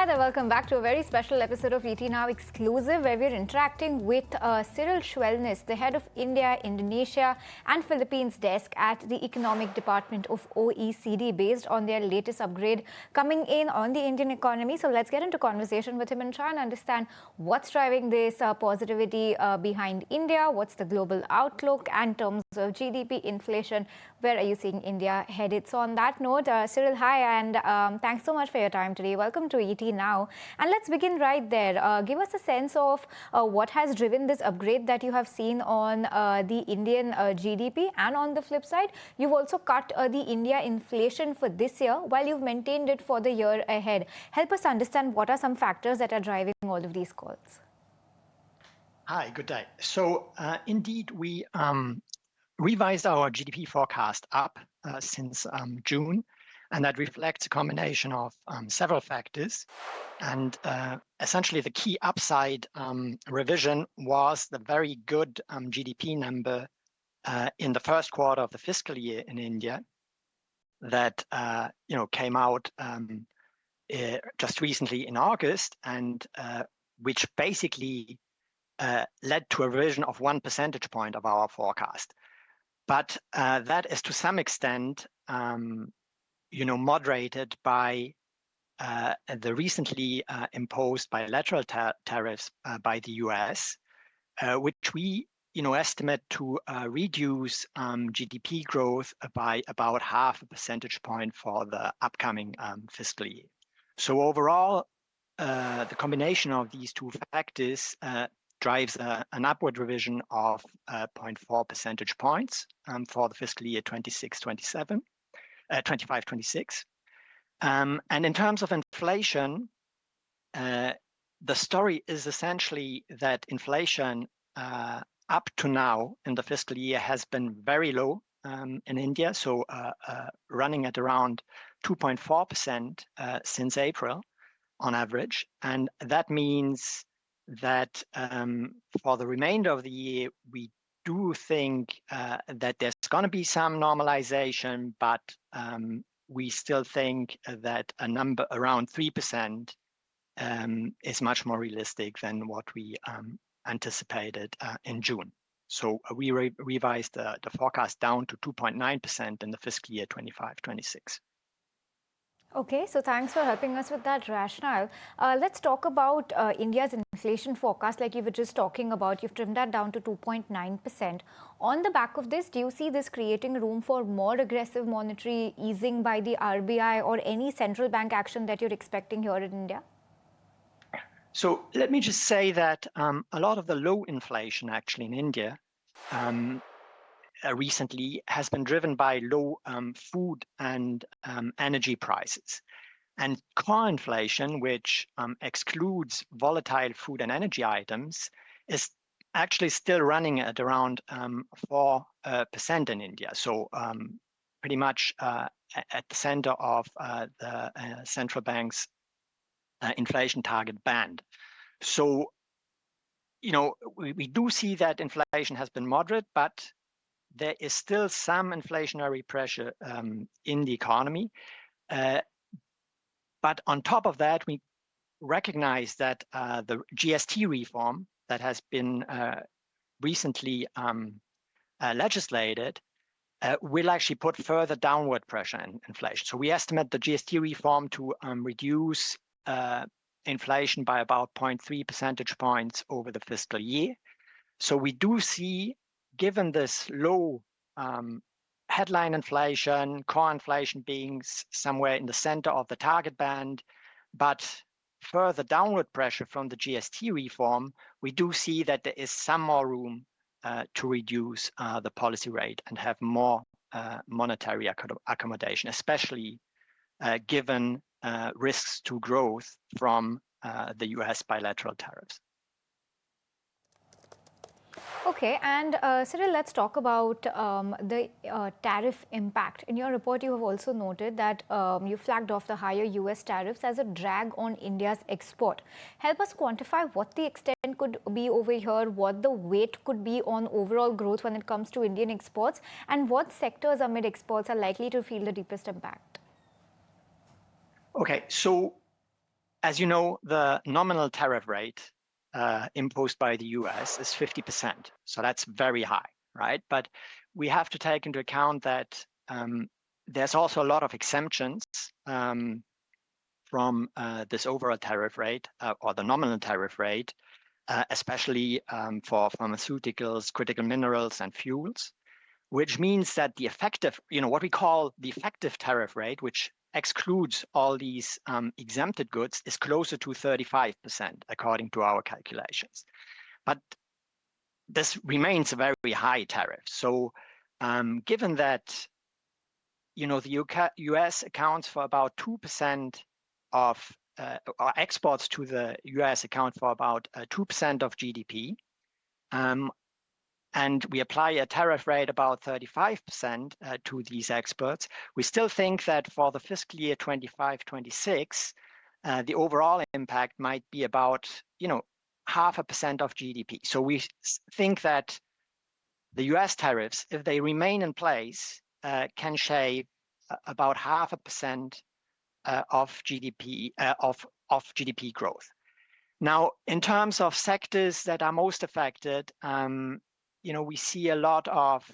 Hi there, welcome back to a very special episode of ET Now Exclusive, where we're interacting with Cyrille Schwellness, the head of India, Indonesia and Philippines desk at the Economic Department of OECD, based on their latest upgrade coming in on the Indian economy. So let's get into conversation with him and try and understand what's driving this positivity behind India, what's the global outlook in terms of GDP, inflation, where are you seeing India headed? So on that note, Cyrille, hi, and thanks so much for your time today. Welcome to ET Now. And let's begin right there. Give us a sense of what has driven this upgrade that you have seen on the Indian GDP. And on the flip side, you've also cut the India inflation for this year while you've maintained it for the year ahead. Help us understand what are some factors that are driving all of these calls. Hi, good day. So indeed, we revised our GDP forecast up since June, and that reflects a combination of several factors. And essentially, the key upside revision was the very good GDP number in the first quarter of the fiscal year in India that came out just recently in August, and which basically led to a revision of 1 percentage point of our forecast. But that is to some extent, moderated by the recently imposed bilateral tariffs by the US, which we estimate to reduce GDP growth by about 0.5 percentage point for the upcoming fiscal year. So overall, the combination of these two factors drives an upward revision of 0.4 percentage points for the fiscal year 25-26. And in terms of inflation, the story is essentially that inflation up to now in the fiscal year has been very low in India, so running at around 2.4% since April on average. And that means that for the remainder of the year, we do think that there's going to be some normalization, but we still think that a number around 3% is much more realistic than what we anticipated in June. So we revised the forecast down to 2.9% in the fiscal year 25-26. Okay, so thanks for helping us with that rationale. Let's talk about India's inflation forecast, like you were just talking about. You've trimmed that down to 2.9%. On the back of this, do you see this creating room for more aggressive monetary easing by the RBI or any central bank action that you're expecting here in India? So let me just say that a lot of the low inflation actually in India recently has been driven by low food and energy prices. And core inflation, which excludes volatile food and energy items, is actually still running at around 4% in India. So pretty much at the center of the central bank's inflation target band. So, we do see that inflation has been moderate, but there is still some inflationary pressure in the economy. But on top of that, we recognize that the GST reform that has been recently legislated will actually put further downward pressure on inflation. So we estimate the GST reform to reduce inflation by about 0.3 percentage points over the fiscal year. So we do see, given this low headline inflation, core inflation being somewhere in the center of the target band, but further downward pressure from the GST reform, we do see that there is some more room to reduce the policy rate and have more monetary accommodation, especially given risks to growth from the US bilateral tariffs. Okay, and Cyrille, let's talk about the tariff impact. In your report, you have also noted that you flagged off the higher US tariffs as a drag on India's export. Help us quantify what the extent could be over here, what the weight could be on overall growth when it comes to Indian exports, and what sectors amid exports are likely to feel the deepest impact. Okay, so as you know, the nominal tariff rate imposed by the US is 50%. So that's very high, right? But we have to take into account that there's also a lot of exemptions from this overall tariff rate or the nominal tariff rate, especially for pharmaceuticals, critical minerals, and fuels, which means that the effective, what we call the effective tariff rate, which excludes all these exempted goods, is closer to 35%, according to our calculations. But this remains a very high tariff. So given that the US accounts for about 2% of, or exports to the US account for about 2% of GDP, and we apply a tariff rate about 35% to these exports, we still think that for the fiscal year 25-26, the overall impact might be about 0.5% of GDP. So we think that the US tariffs, if they remain in place, can shave about 0.5% of GDP of GDP growth. Now, in terms of sectors that are most affected, we see a lot of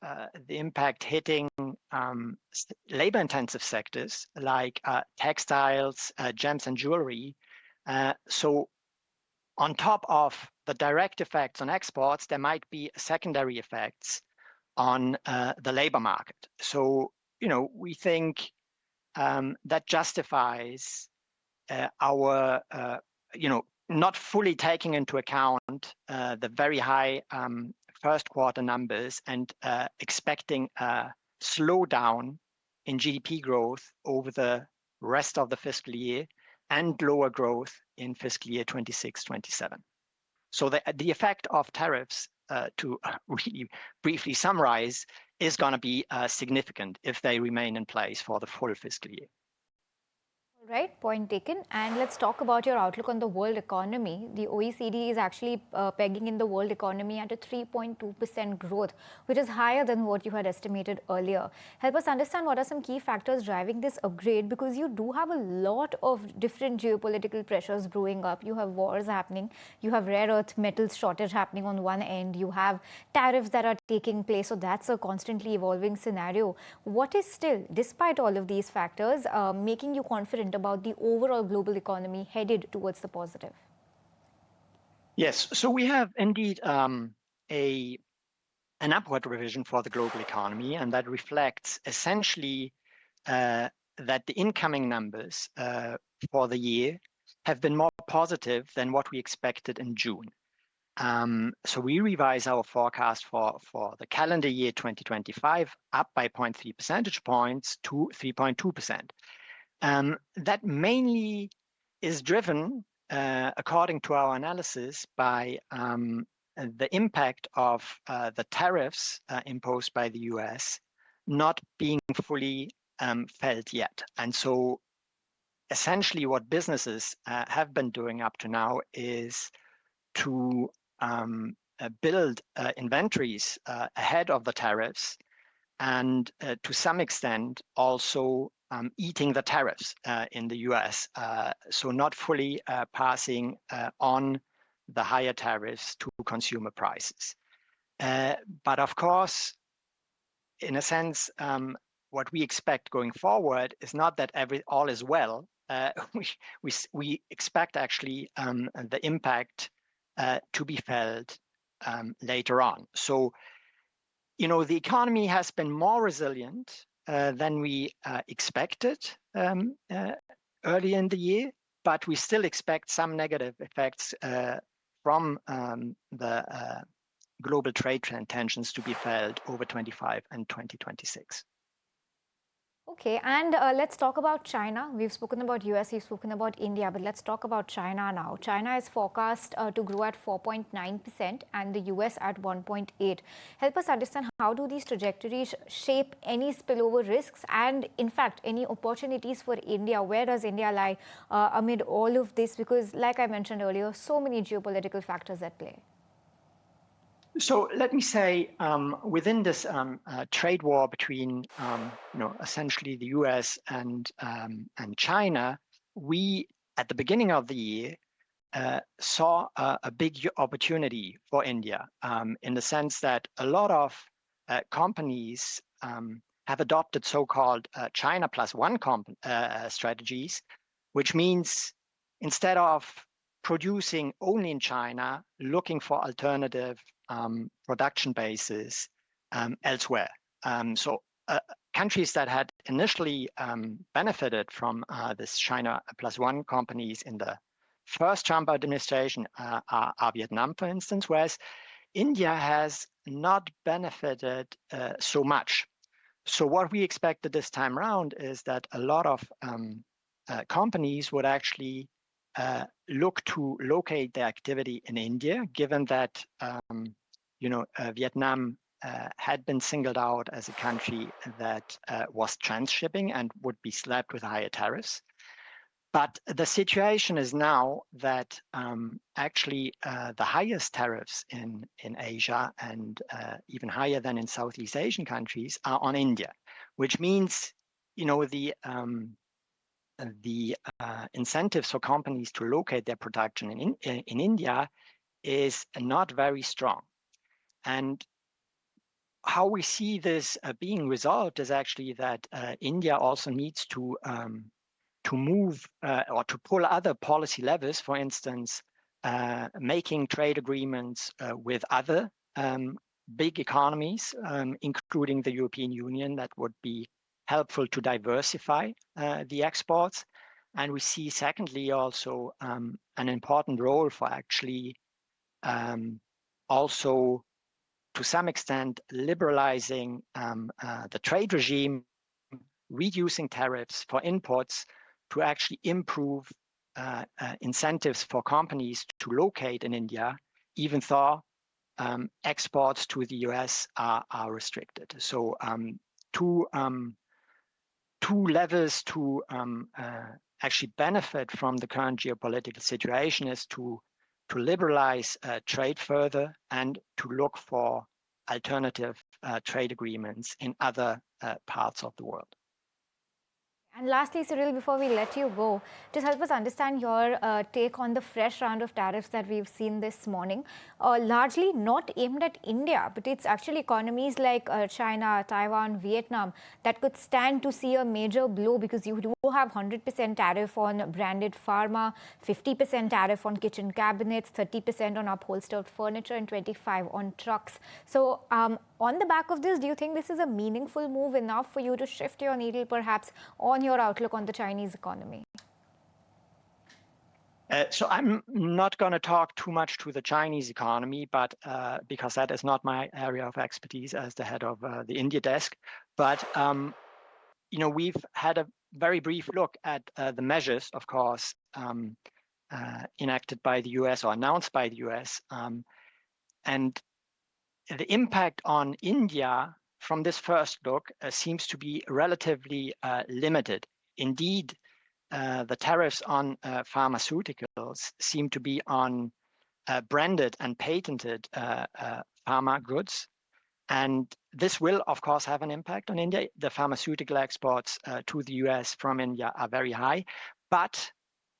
the impact hitting labor-intensive sectors like textiles, gems, and jewelry. So on top of the direct effects on exports, there might be secondary effects on the labor market. So, we think that justifies our, not fully taking into account the very high first quarter numbers and expecting a slowdown in GDP growth over the rest of the fiscal year and lower growth in fiscal year 26-27. So the effect of tariffs, to really briefly summarize, is going to be significant if they remain in place for the full fiscal year. Right, point taken. And let's talk about your outlook on the world economy. The OECD is actually pegging in the world economy at a 3.2% growth, which is higher than what you had estimated earlier. Help us understand what are some key factors driving this upgrade, because you do have a lot of different geopolitical pressures brewing up. You have wars happening, you have rare earth metals shortage happening on one end, you have tariffs that are taking place, so that's a constantly evolving scenario. What is still, despite all of these factors, making you confident about the overall global economy headed towards the positive? Yes, so we have indeed an upward revision for the global economy, and that reflects essentially that the incoming numbers for the year have been more positive than what we expected in June. So we revise our forecast for the calendar year 2025 up by 0.3 percentage points to 3.2%. That mainly is driven, according to our analysis, by the impact of the tariffs imposed by the US not being fully felt yet. And so essentially what businesses have been doing up to now is to build inventories ahead of the tariffs, and to some extent also eating the tariffs in the US, so not fully passing on the higher tariffs to consumer prices. But of course, in a sense, what we expect going forward is not that all is well. We expect actually the impact to be felt later on. So, the economy has been more resilient than we expected early in the year, but we still expect some negative effects from the global trade tensions to be felt over 25 and 2026. Okay, and let's talk about China. We've spoken about US, we've spoken about India, but let's talk about China now. China is forecast to grow at 4.9% and the US at 1.8%. Help us understand, how do these trajectories shape any spillover risks and, in fact, any opportunities for India? Where does India lie amid all of this? Because, like I mentioned earlier, so many geopolitical factors at play. So let me say, within this trade war between, essentially the US and China, we at the beginning of the year, saw a big opportunity for India in the sense that a lot of companies have adopted so-called China plus one strategies, which means instead of producing only in China, looking for alternative production bases elsewhere. So countries that had initially benefited from this China plus one companies in the first Trump administration are Vietnam, for instance, whereas India has not benefited so much. So what we expected this time around is that a lot of companies would actually look to locate their activity in India, given that Vietnam had been singled out as a country that was transshipping and would be slapped with higher tariffs. But the situation is now that actually the highest tariffs in Asia and even higher than in Southeast Asian countries are on India, which means the incentives for companies to locate their production in India is not very strong. And how we see this being resolved is actually that India also needs to move or to pull other policy levers, for instance, making trade agreements with other big economies, including the European Union, that would be helpful to diversify the exports. And we see, secondly, also an important role for actually also, to some extent, liberalizing the trade regime, reducing tariffs for imports to actually improve incentives for companies to locate in India, even though exports to the US are restricted. So two levels to actually benefit from the current geopolitical situation is to liberalize trade further and to look for alternative trade agreements in other parts of the world. And lastly, Cyrille, before we let you go, just help us understand your take on the fresh round of tariffs that we've seen this morning, largely not aimed at India, but it's actually economies like China, Taiwan, Vietnam that could stand to see a major blow, because you do have 100% tariff on branded pharma, 50% tariff on kitchen cabinets, 30% on upholstered furniture, and 25% on trucks. So on the back of this, do you think this is a meaningful move enough for you to shift your needle perhaps on your outlook on the Chinese economy? So I'm not going to talk too much to the Chinese economy, but because that is not my area of expertise as the head of the India desk. But we've had a very brief look at the measures, of course, enacted by the US or announced by the US, and the impact on India from this first look seems to be relatively limited. Indeed, the tariffs on pharmaceuticals seem to be on branded and patented pharma goods. And this will, of course, have an impact on India. The pharmaceutical exports to the US from India are very high. But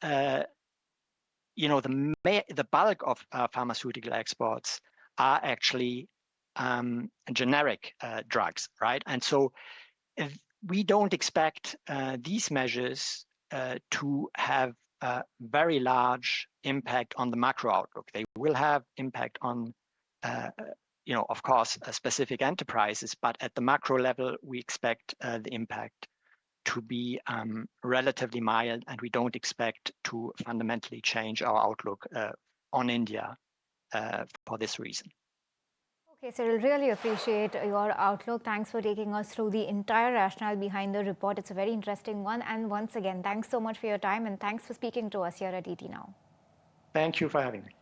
the bulk of pharmaceutical exports are actually generic drugs, right? And so we don't expect these measures to have a very large impact on the macro outlook. They will have impact on, of course, specific enterprises, but at the macro level, we expect the impact to be relatively mild, and we don't expect to fundamentally change our outlook on India for this reason. Okay, Cyrille, really appreciate your outlook. Thanks for taking us through the entire rationale behind the report. It's a very interesting one. And once again, thanks so much for your time, and thanks for speaking to us here at ET Now. Thank you for having me.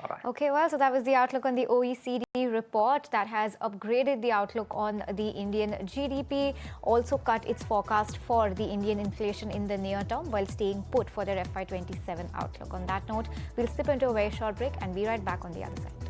Bye-bye. Okay, well, so that was the outlook on the OECD report that has upgraded the outlook on the Indian GDP, also cut its forecast for the Indian inflation in the near term while staying put for their FY27 outlook. On that note, we'll slip into a very short break and be right back on the other side.